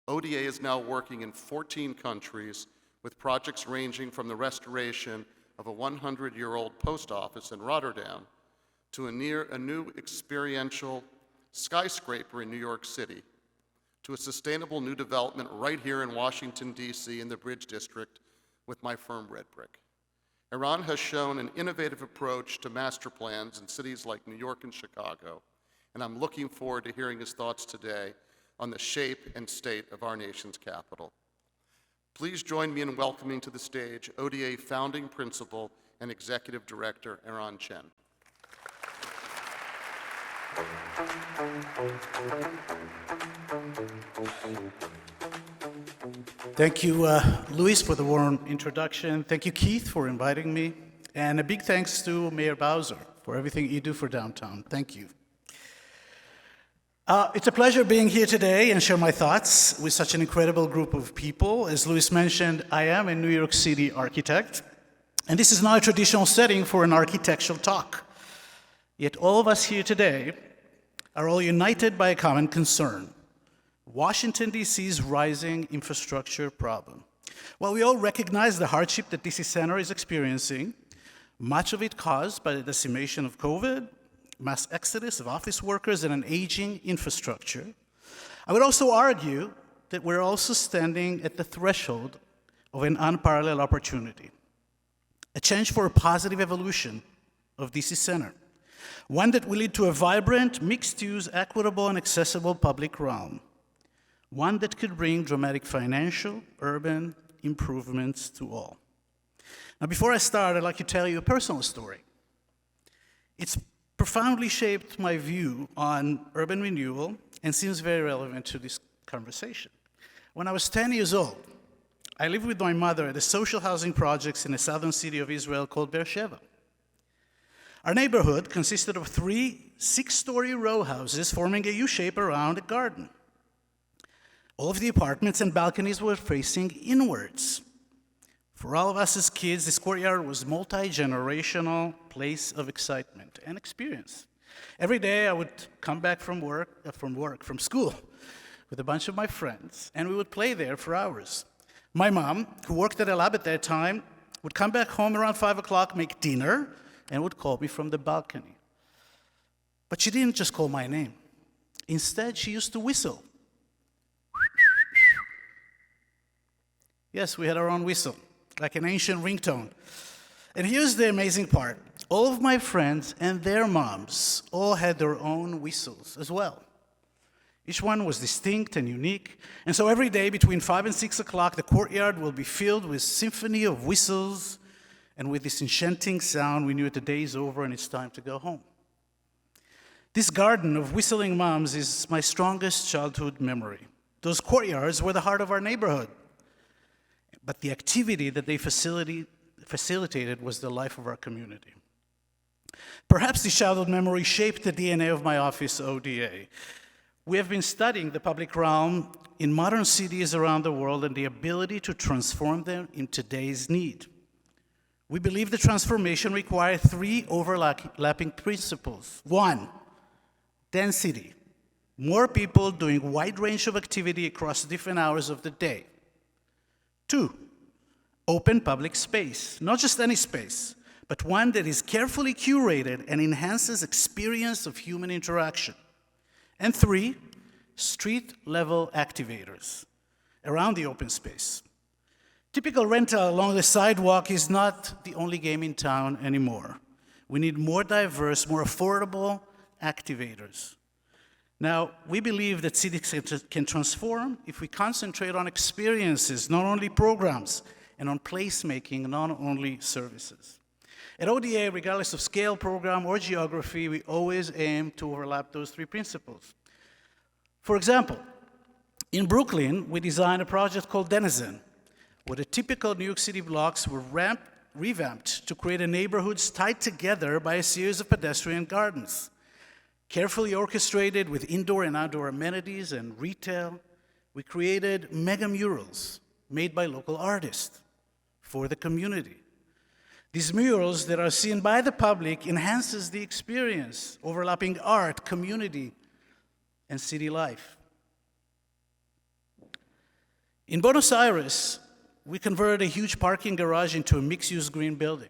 ODA is now working in 14 countries with projects ranging from the restoration of a 100-year-old post office in Rotterdam to a new experiential skyscraper in New York City, to a sustainable new development right here in Washington, D.C. in the Bridge District with my firm Red Brick. Eran has shown an innovative approach to master plans in cities like New York and Chicago, and I'm looking forward to hearing his thoughts today on the shape and state of our nation's capital. Please join me in welcoming to the stage ODA founding principal and executive director, Eran Chen. Thank you, Luis, for the warm introduction. Thank you, Keith, for inviting me. And a big thanks to Mayor Bowser for everything you do for downtown. Thank you. It's a pleasure being here today and share my thoughts with such an incredible group of people. As Luis mentioned, I am a New York City architect, and this is not a traditional setting for an architectural talk. Yet all of us here today are all united by a common concern: Washington, D.C.'s rising infrastructure problem. While we all recognize the hardship that D.C. Center is experiencing, much of it caused by the decimation of COVID, mass exodus of office workers, and an aging infrastructure, I would also argue that we're also standing at the threshold of an unparalleled opportunity, a change for a positive evolution of D.C. Center, one that will lead to a vibrant, mixed-use, equitable, and accessible public realm, one that could bring dramatic financial, urban improvements to all. Now, before I start, I'd like to tell you a personal story. It's profoundly shaped my view on urban renewal and seems very relevant to this conversation. When I was 10 years old, I lived with my mother at a social housing project in the southern city of Israel called Beersheba. Our neighborhood consisted of 3 6-story row houses forming a U-shape around a garden. All of the apartments and balconies were facing inwards. For all of us as kids, this courtyard was a multi-generational place of excitement and experience. Every day I would come back from school with a bunch of my friends, and we would play there for hours. My mom, who worked at a lab at that time, would come back home around 5 o'clock, make dinner, and would call me from the balcony. But she didn't just call my name. Instead, she used to whistle. Yes, we had our own whistle, like an ancient ringtone. And here's the amazing part. All of my friends and their moms all had their own whistles as well. Each one was distinct and unique. And so every day between 5 and 6 o'clock, the courtyard will be filled with symphony of whistles, and with this enchanting sound, we knew that the day is over and it's time to go home. This garden of whistling moms is my strongest childhood memory. Those courtyards were the heart of our neighborhood. But the activity that they facilitated was the life of our community. Perhaps this childhood memory shaped the DNA of my office, ODA. We have been studying the public realm in modern cities around the world and the ability to transform them in today's need. We believe the transformation requires 3 overlapping principles. 1, density. More people doing a wide range of activity across different hours of the day. 2, open public space. Not just any space, but one that is carefully curated and enhances experience of human interaction. And 3, street-level activators around the open space. Typical rental along the sidewalk is not the only game in town anymore. We need more diverse, more affordable activators. Now, we believe that cities can transform if we concentrate on experiences, not only programs, and on placemaking, not only services. At ODA, regardless of scale, program, or geography, we always aim to overlap those 3 principles. For example, in Brooklyn, we designed a project called Denizen, where the typical New York City blocks were revamped to create a neighborhoods tied together by a series of pedestrian gardens. Carefully orchestrated with indoor and outdoor amenities and retail, we created mega murals made by local artists for the community. These murals that are seen by the public enhances the experience, overlapping art, community, and city life. In Buenos Aires, we converted a huge parking garage into a mixed-use green building.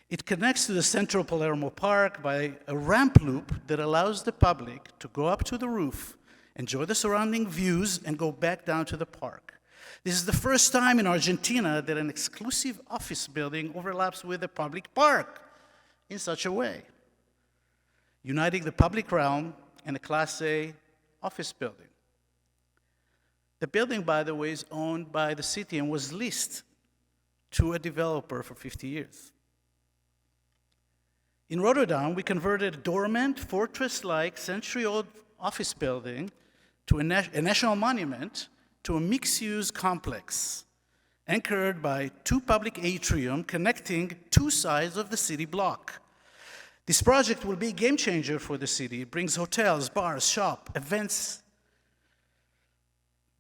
It connects to the central Palermo Park by a ramp loop that allows the public to go up to the roof, enjoy the surrounding views, and go back down to the park. This is the first time in Argentina that an exclusive office building overlaps with a public park in such a way, uniting the public realm and a Class A office building. The building, by the way, is owned by the city and was leased to a developer for 50 years. In Rotterdam, we converted a dormant, fortress-like, century-old office building to a national monument to a mixed-use complex, anchored by two public atriums connecting two sides of the city block. This project will be a game changer for the city. It brings hotels, bars, shop, events,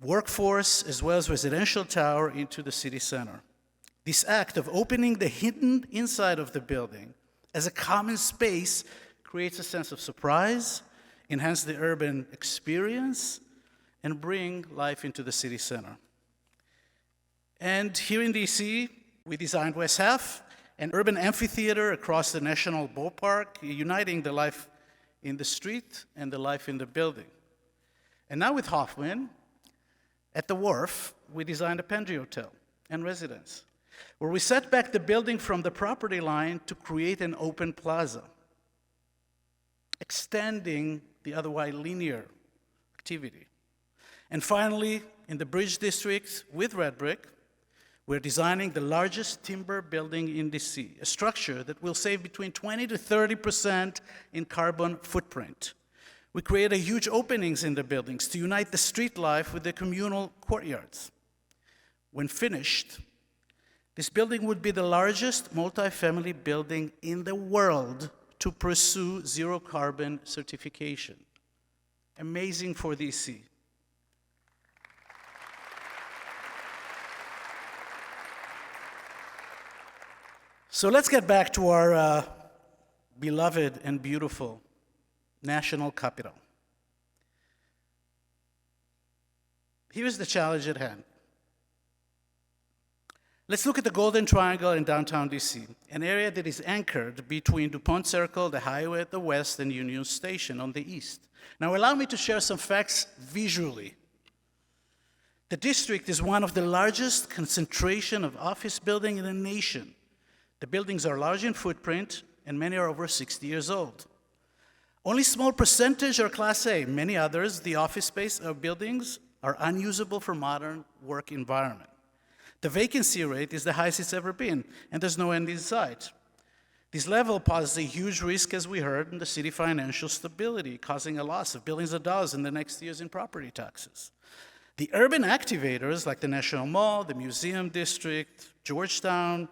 workforce, as well as residential tower into the city center. This act of opening the hidden inside of the building as a common space creates a sense of surprise, enhance the urban experience, and bring life into the city center. And here in DC, we designed West Half, an urban amphitheater across the National Ballpark, uniting the life in the street and the life in the building. And now with Hoffman, at the Wharf, we designed a Pendry Hotel and residence, where we set back the building from the property line to create an open plaza, extending the otherwise linear activity. And finally, in the Bridge District with Red Brick, we're designing the largest timber building in DC, a structure that will save between 20 to 30% in carbon footprint. We created huge openings in the buildings to unite the street life with the communal courtyards. When finished, this building would be the largest multifamily building in the world to pursue zero carbon certification. Amazing for DC. So let's get back to our beloved and beautiful national capital. Here's the challenge at hand. Let's look at the Golden Triangle in downtown DC, an area that is anchored between DuPont Circle, the highway at the west, and Union Station on the east. Now, allow me to share some facts visually. The district is one of the largest concentration of office buildings in the nation. The buildings are large in footprint, and many are over 60 years old. Only small percentage are Class A. Many others, the office space or buildings, are unusable for modern work environment. The vacancy rate is the highest it's ever been, and there's no end in sight. This level poses a huge risk, as we heard, in the city financial stability, causing a loss of billions of dollars in the next years in property taxes. The urban activators, like the National Mall, the Museum District, Georgetown,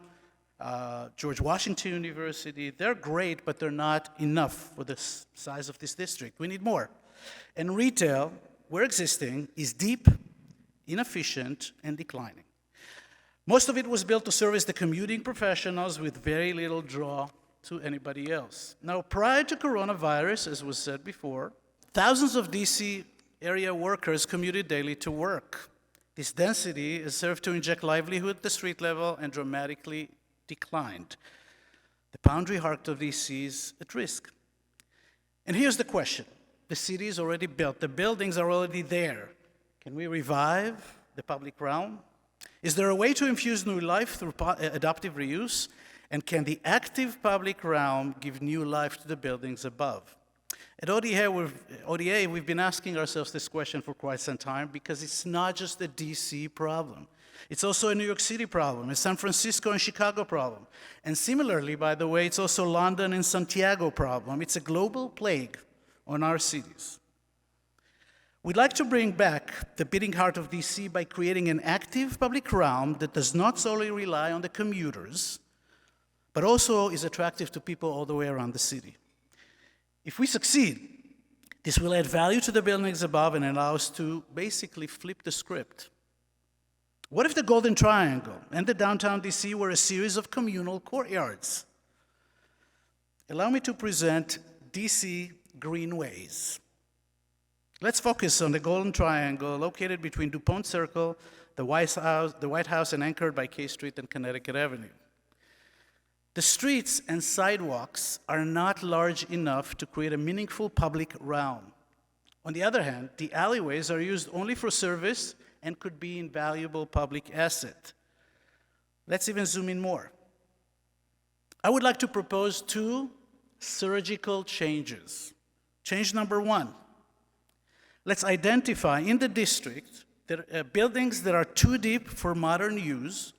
George Washington University, they're great, but they're not enough for the size of this district. We need more. And retail, where existing, is deep, inefficient, and declining. Most of it was built to service the commuting professionals with very little draw to anybody else. Now, prior to coronavirus, as was said before, thousands of DC area workers commuted daily to work. This density has served to inject livelihood at the street level and dramatically declined. The boundary heart of DC is at risk. And here's the question. The city is already built. The buildings are already there. Can we revive the public realm? Is there a way to infuse new life through adaptive reuse? And can the active public realm give new life to the buildings above? At ODA, we've been asking ourselves this question for quite some time because it's not just a DC problem. It's also a New York City problem, a San Francisco and Chicago problem. And similarly, by the way, it's also London and Santiago problem. It's a global plague on our cities. We'd like to bring back the beating heart of DC by creating an active public realm that does not solely rely on the commuters, but also is attractive to people all the way around the city. If we succeed, this will add value to the buildings above and allow us to basically flip the script. What if the Golden Triangle and the downtown DC were a series of communal courtyards? Allow me to present DC Greenways. Let's focus on the Golden Triangle located between DuPont Circle, the White House, and anchored by K Street and Connecticut Avenue. The streets and sidewalks are not large enough to create a meaningful public realm. On the other hand, the alleyways are used only for service and could be an invaluable public asset. Let's even zoom in more. I would like to propose 2 surgical changes. Change number 1. Let's identify in the district buildings that are too deep for modern use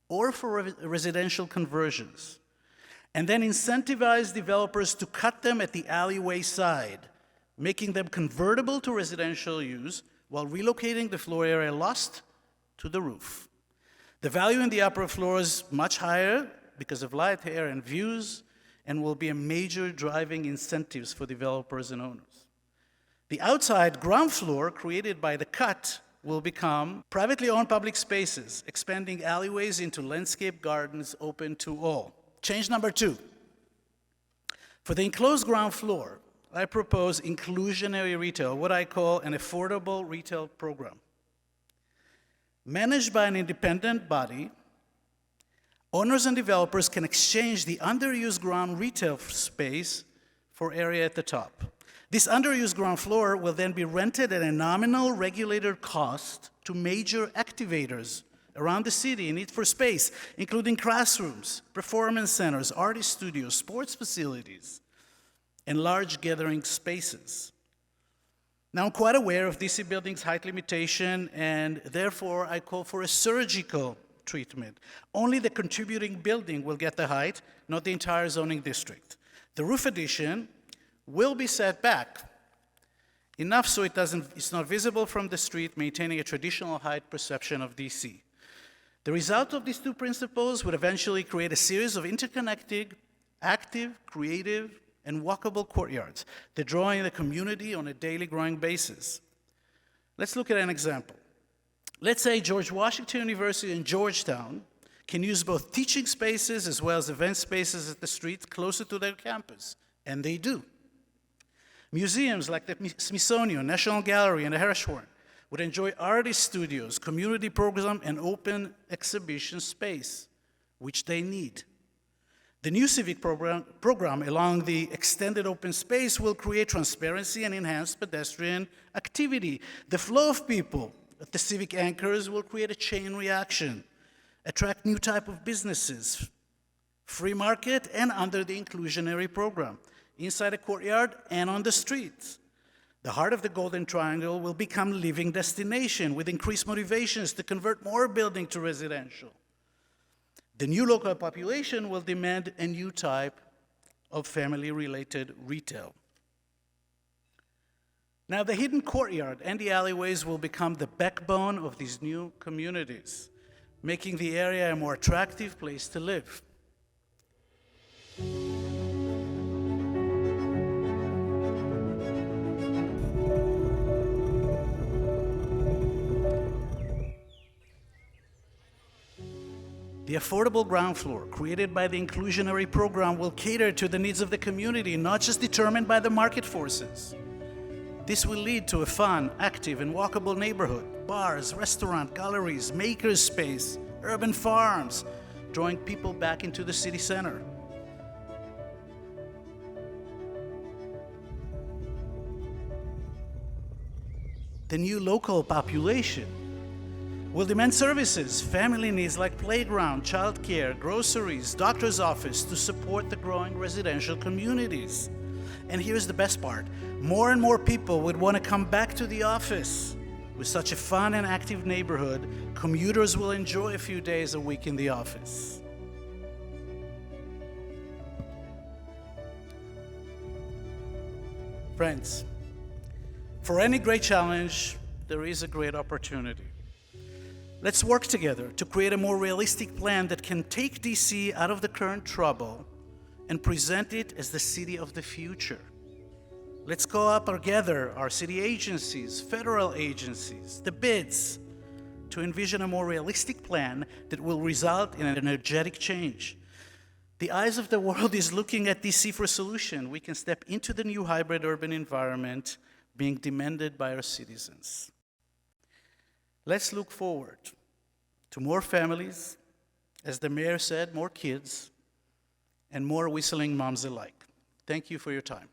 or for residential conversions, and then incentivize developers to cut them at the alleyway side, making them convertible to residential use while relocating the floor area lost to the roof. The value in the upper floor is much higher because of light, air, and views, and will be a major driving incentives for developers and owners. The outside ground floor created by the cut will become privately owned public spaces, expanding alleyways into landscape gardens open to all. Change number 2. For the enclosed ground floor, I propose inclusionary retail, what I call an affordable retail program. Managed by an independent body, owners and developers can exchange the underused ground retail space for area at the top. This underused ground floor will then be rented at a nominal regulated cost to major activators around the city in need for space, including classrooms, performance centers, artist studios, sports facilities, and large gathering spaces. Now, I'm quite aware of DC building's height limitation, and therefore I call for a surgical treatment. Only the contributing building will get the height, not the entire zoning district. The roof addition will be set back enough so it's not visible from the street, maintaining a traditional height perception of DC. The result of these 2 principles would eventually create a series of interconnected, active, creative, and walkable courtyards that draw in the community on a daily growing basis. Let's look at an example. Let's say George Washington University in Georgetown can use both teaching spaces as well as event spaces at the street closer to their campus, and they do. Museums like the Smithsonian, National Gallery, and the Hirshhorn would enjoy artist studios, community program, and open exhibition space, which they need. The new civic program along the extended open space will create transparency and enhance pedestrian activity. The flow of people at the civic anchors will create a chain reaction, attract new type of businesses, free market, and under the inclusionary program, inside a courtyard and on the streets. The heart of the Golden Triangle will become a living destination with increased motivations to convert more building to residential. The new local population will demand a new type of family-related retail. Now, the hidden courtyard and the alleyways will become the backbone of these new communities, making the area a more attractive place to live. The affordable ground floor created by the inclusionary program will cater to the needs of the community, not just determined by the market forces. This will lead to a fun, active, and walkable neighborhood, bars, restaurant, galleries, makers space, urban farms, drawing people back into the city center. The new local population will demand services, family needs like playground, childcare, groceries, doctor's office to support the growing residential communities. And here's the best part. More and more people would want to come back to the office. With such a fun and active neighborhood, commuters will enjoy a few days a week in the office. Friends, for any great challenge, there is a great opportunity. Let's work together to create a more realistic plan that can take DC out of the current trouble and present it as the city of the future. Let's call up together our city agencies, federal agencies, the bids, to envision a more realistic plan that will result in an energetic change. The eyes of the world is looking at DC for a solution. We can step into the new hybrid urban environment, being demanded by our citizens. Let's look forward to more families, as the mayor said, more kids, and more whistling moms alike. Thank you for your time.